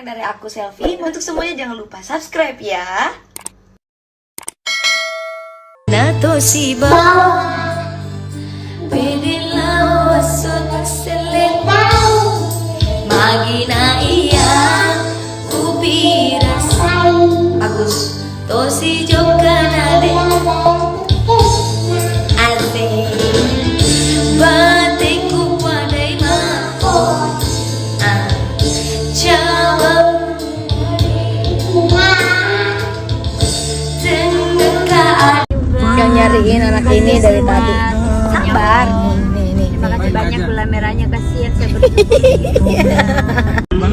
dari aku Selfie. Untuk semuanya jangan lupa subscribe ya. Nato siba Pedilau wasut selitau Magina iya Upiras Agus Tosi Jokanade Ade Batiku padai mako Jawab yang nyariin anak ini dari tadi. Sabar. Nih. Terima kasih banyak gula merahnya, kasihan saya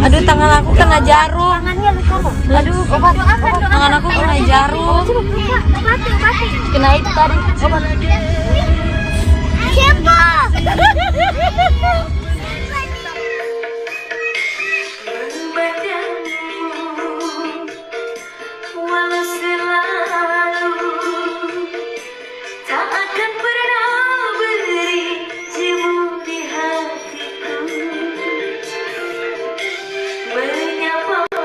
Aduh, tangan aku kena jarum. tangannya luka kok. Aduh, obat. Tangan aku kena jarum. Obati. Kena itu tadi. Obat. Siapa? Walau selalu tak akan pernah beri jimu di hatiku menyapamu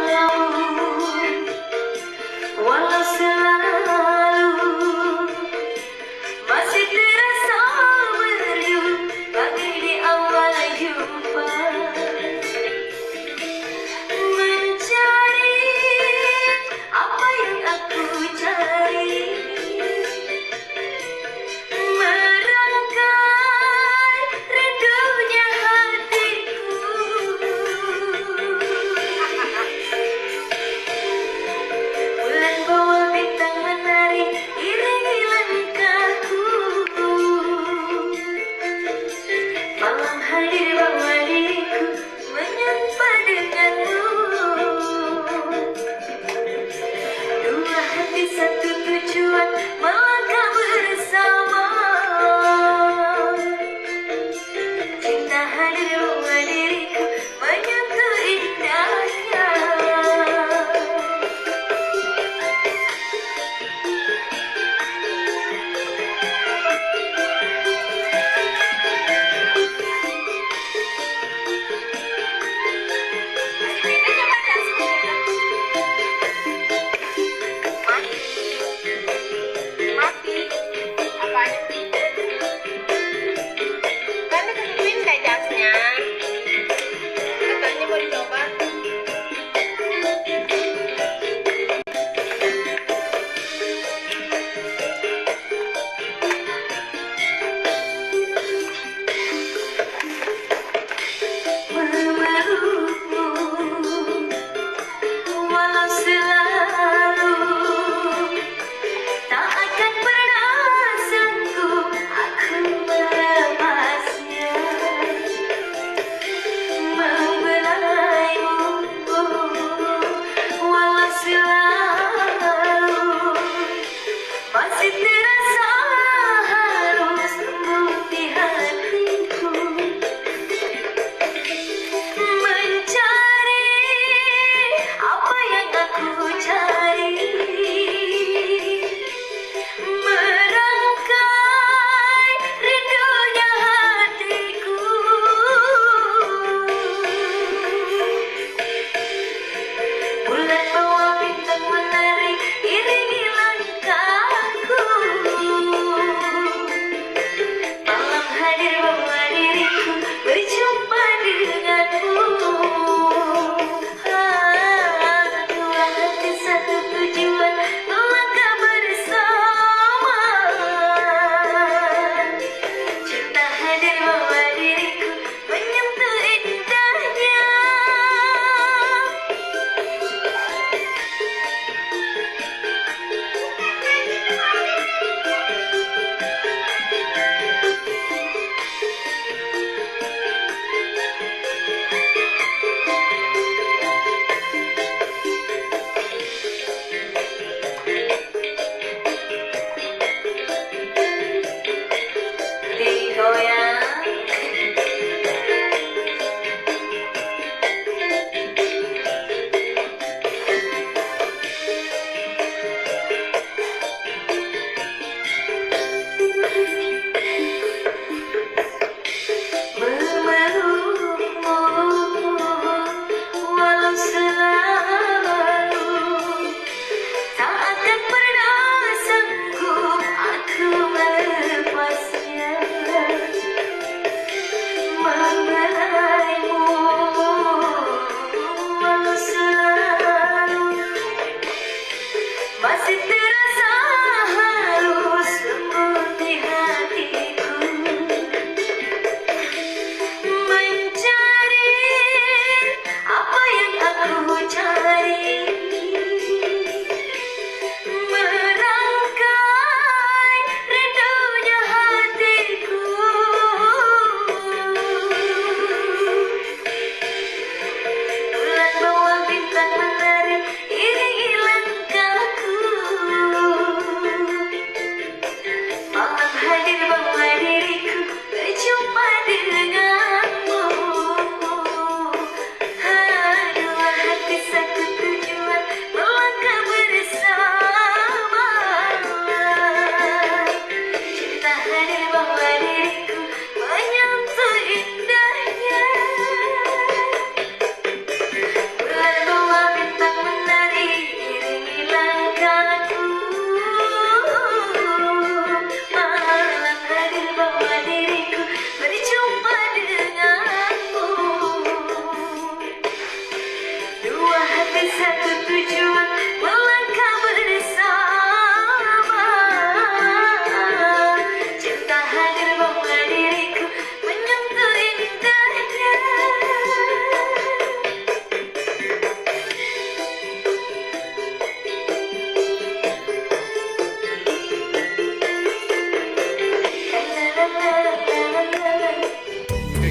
walau selalu masih terasa merdu bagai di awal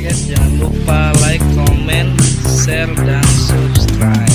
guys, jangan lupa like, comment, share, dan subscribe.